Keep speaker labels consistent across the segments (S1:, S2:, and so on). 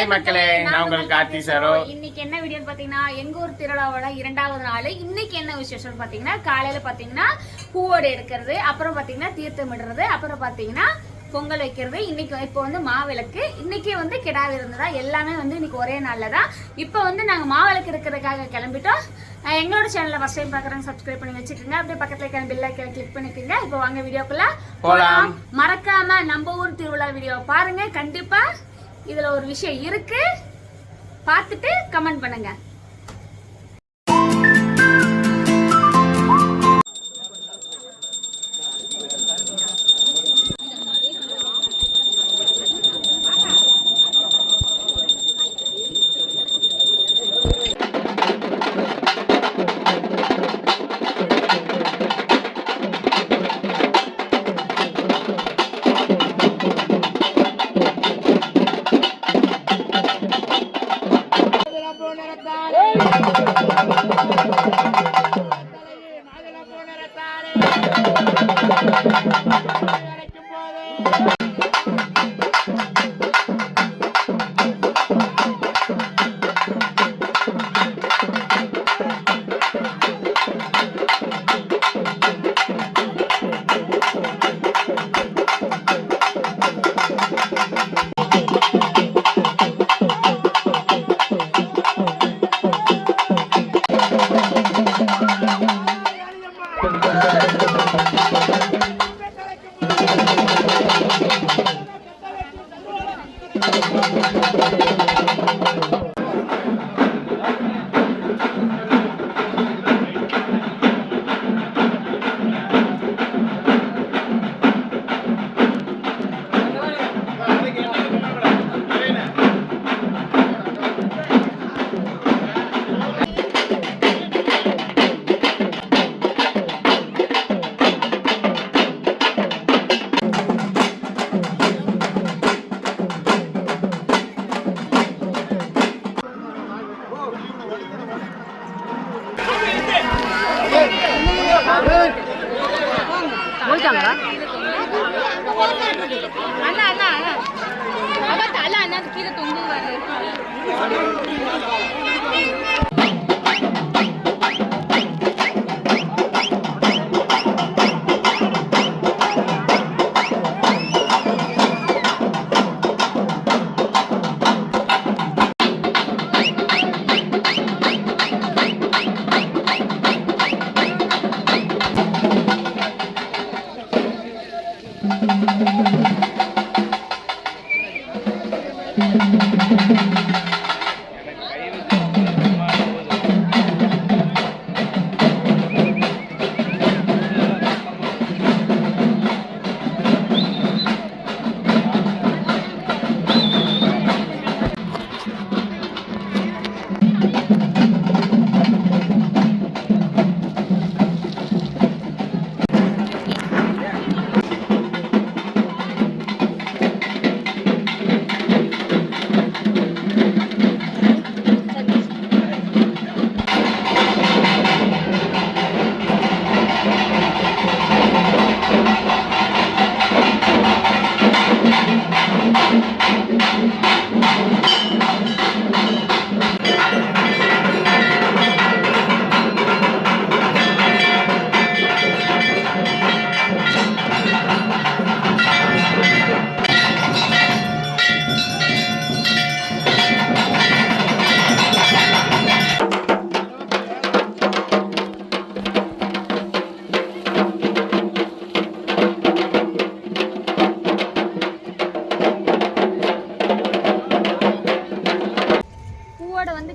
S1: Hi மக்களே, நான் உங்கள் கார்த்தி சரோ.
S2: இன்னைக்கு என்ன வீடியோன்னு பாத்தீங்கன்னா, எங்க ஊர் திருவிழாவோட 2வது நாள். இன்னைக்கு என்ன விசேஷம்னு பாத்தீங்கன்னா, காலையில பாத்தீங்கன்னா பூவோடு எடுக்கிறது, அப்புறம் பாத்தீங்கன்னா தீர்த்தம் இடுறது, அப்புறம் பாத்தீங்கன்னா பொங்கல் வைக்கிறது. இன்னைக்கு இப்போ வந்து மாவிளக்கு, இன்னைக்கு வந்து கிடா விருந்துதா, எல்லாமே வந்து இன்னைக்கு ஒரே நாள்ல தான். இப்போ வந்து நாங்க மாவிளக்கு இருக்கிறதுக்காக கிளம்பிட்டோம். எங்களோட சேனலை ஃபர்ஸ்ட் டைம் பாக்குறாங்க, சப்ஸ்கிரைப் பண்ணி வச்சுக்கோங்க. அப்படியே பக்கத்துல இருக்கிற பெல் ஐகானை கிளிக் பண்ணிக்கோங்க. இப்போ வாங்க வீடியோக்குள்ள போலாம். மறக்காம நம்ம ஊர் திருவிழா வீடியோ பாருங்க. கண்டிப்பா இதுல ஒரு விஷயம் இருக்கு, பார்த்துட்டு கமெண்ட் பண்ணுங்க.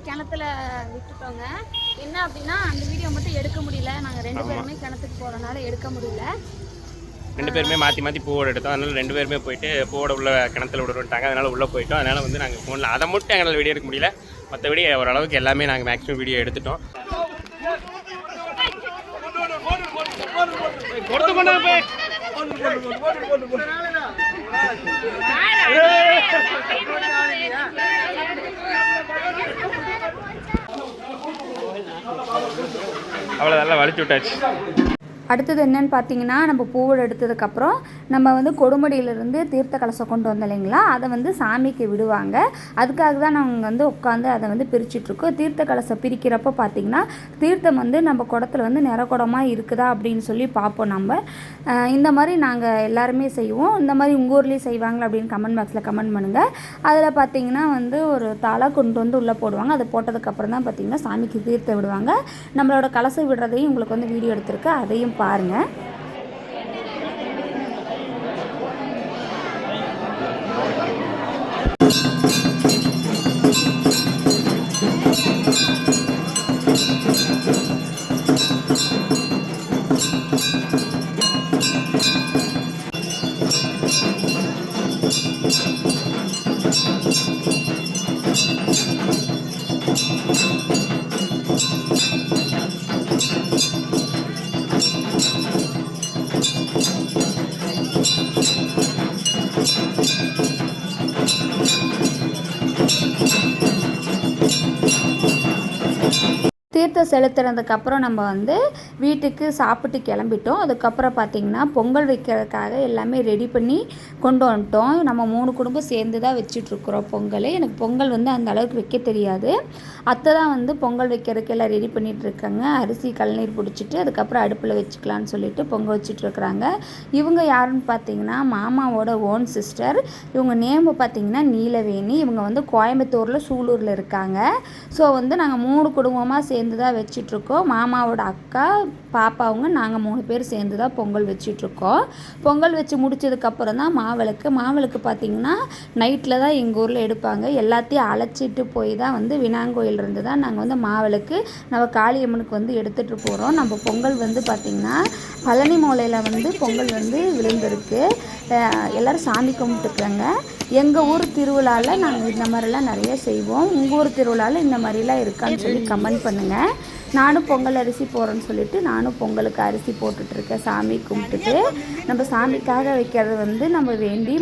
S2: கிணத்துல விட்டுட்டோங்க. என்ன அப்படின்னா அந்த வீடியோ மட்டும் எடுக்க முடியல, நாங்கள் 2 பேருமே கிணத்துக்கு போகிறனால எடுக்க முடியல.
S1: 2 பேருமே மாற்றி பூவோட எடுத்தோம். அதனால 2 பேருமே போயிட்டு பூவோட உள்ள கிணத்துல விடுறோன்ட்டாங்க. அதனால உள்ளே போயிட்டோம். அதனால வந்து நாங்கள் ஃபோனில் அதை மட்டும் எங்களால் வீடியோ எடுக்க முடியல. மற்றபடி ஓரளவுக்கு எல்லாமே நாங்கள் மேக்ஸிமம் வீடியோ எடுத்துட்டோம். அவ்வளோ நல்லா வலிச்சு விட்டாச்சு.
S3: அடுத்தது என்னென்னு பார்த்தீங்கன்னா, நம்ம பூவோடு எடுத்ததுக்கப்புறம் நம்ம வந்து கொடுமுடியிலேருந்து தீர்த்த கலசம் கொண்டு வந்தோம் இல்லைங்களா, அதை வந்து சாமிக்கு விடுவாங்க. அதுக்காக தான் நாங்கள் வந்து உட்காந்து அதை வந்து பிரிச்சுட்ருக்கோம். தீர்த்த கலசம் பிரிக்கிறப்போ பார்த்திங்கன்னா, தீர்த்தம் வந்து நம்ம குடத்துல வந்து நிறக்குடமாக இருக்குதா அப்படின்னு சொல்லி பார்ப்போம் நம்ம. இந்த மாதிரி நாங்கள் எல்லாருமே செய்வோம். இந்த மாதிரி உங்கள் ஊர்லேயும் செய்வாங்களா அப்படின்னு கமெண்ட் பாக்ஸில் கமெண்ட் பண்ணுங்கள். அதில் பார்த்திங்கன்னா வந்து ஒரு தலை கொண்டு வந்து உள்ளே போடுவாங்க. அதை போட்டதுக்கப்புறம் தான் பார்த்திங்கன்னா சாமிக்கு தீர்த்தம் விடுவாங்க. நம்மளோட கலசம் விடுறதையும் உங்களுக்கு வந்து வீடியோ எடுத்திருக்கு, அதையும் பாருங்கள். தீர்த்தம் செலுத்துறதுக்கப்புறம் நம்ம வந்து வீட்டுக்கு சாப்பிட்டு கிளம்பிட்டோம். அதுக்கப்புறம் பார்த்திங்கன்னா பொங்கல் வைக்கிறதுக்காக எல்லாமே ரெடி பண்ணி கொண்டு வந்துட்டோம். நம்ம 3 குடும்பம் சேர்ந்து தான் வச்சிட்ருக்குறோம் பொங்கல். எனக்கு பொங்கல் வந்து அந்த அளவுக்கு வைக்க தெரியாது. அத்தை தான் வந்து பொங்கல் வைக்கிறதுக்கு எல்லாம் ரெடி பண்ணிகிட்ருக்காங்க. அரிசி கழுநீர் பிடிச்சிட்டு அதுக்கப்புறம் அடுப்பில் வச்சுக்கலான்னு சொல்லிட்டு பொங்கல் வச்சிட்ருக்குறாங்க. இவங்க யாருன்னு பார்த்தீங்கன்னா மாமாவோட ஓன் சிஸ்டர். இவங்க நேம் பார்த்திங்கன்னா நீலவேணி. இவங்க வந்து கோயம்புத்தூரில் சூலூரில் இருக்காங்க. ஸோ வந்து நாங்கள் 3 குடும்பமாக சேர்ந்து தான் வச்சிட்ருக்கோம். மாமாவோட அக்கா பாப்பாவுங்க நாங்கள் 3 பேர் சேர்ந்து தான் பொங்கல் வச்சிட்ருக்கோம். பொங்கல் வச்சு முடிச்சதுக்கப்புறம் தான் மாவிளக்கு பார்த்திங்கன்னா நைட்டில் தான் எங்கள் ஊரில் எடுப்பாங்க. எல்லாத்தையும் அழைச்சிட்டு போய் தான் வந்து விநாயகோயிலிருந்து தான் நாங்கள் வந்து மாவிளக்கு நம்ம காளியம்மனுக்கு வந்து எடுத்துகிட்டு போகிறோம். நம்ம பொங்கல் வந்து பார்த்திங்கன்னா பழனி மூலையில் வந்து பொங்கல் வந்து விழுந்திருக்கு. எல்லோரும் சாமி கும்பிட்டுக்குறாங்க. எங்கள் ஊர் திருவிழாவில் நாங்கள் இந்த மாதிரிலாம் நிறைய செய்வோம். உங்கள் ஊர் திருவிழாவில் இந்த மாதிரிலாம் இருக்கான்னு சொல்லி கமெண்ட் பண்ணுங்கள். நானும் பொங்கல் அரிசி போடுறேன்னு சொல்லிவிட்டு நானும் பொங்கலுக்கு அரிசி போட்டுட்ருக்கேன். சாமி கும்பிட்டுட்டு நம்ம சாமிக்காக வைக்கிறது வந்து நம்ம வேண்டி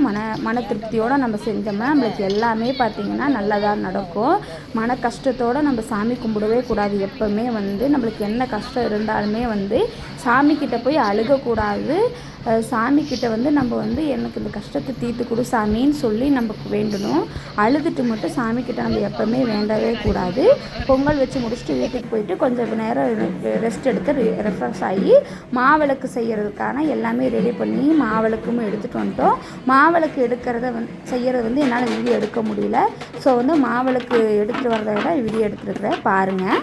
S3: மன திருப்தியோடு நம்ம செஞ்சோம்னா நம்மளுக்கு எல்லாமே பார்த்திங்கன்னா நல்லதாக நடக்கும். மன கஷ்டத்தோடு நம்ம சாமி கும்பிடவே கூடாது. எப்போவுமே வந்து நம்மளுக்கு என்ன கஷ்டம் இருந்தாலுமே வந்து சாமிக்கிட்ட போய் அழுகக்கூடாது. சாமிக்கிட்ட வந்து நம்ம வந்து எனக்கு இந்த கஷ்டத்தை தீர்த்து கொடு சாமின்னு சொல்லி நமக்கு வேண்டணும். அழுதுட்டு மட்டும் சாமிக்கிட்ட நம்ம எப்போவுமே வேண்டவே கூடாது. பொங்கல் வச்சு முடிச்சுட்டு வீட்டுக்கு போயிட்டு கொஞ்சம் நேரம் ரெஸ்ட் எடுத்து ரெஃப்ரெஷ் ஆகி மாவிளக்கு செய்கிறதுக்கான எல்லாமே ரெடி பண்ணி மாவிளக்கும் எடுத்துகிட்டு வந்துட்டோம். மாவிளக்கு செய்கிறது வந்து என்னால் வீடியோ எடுக்க முடியல. ஸோ வந்து மாவிளக்கு எடுத்துகிட்டு வரதை விட வீடியோ எடுத்துருக்குறேன் பாருங்கள்.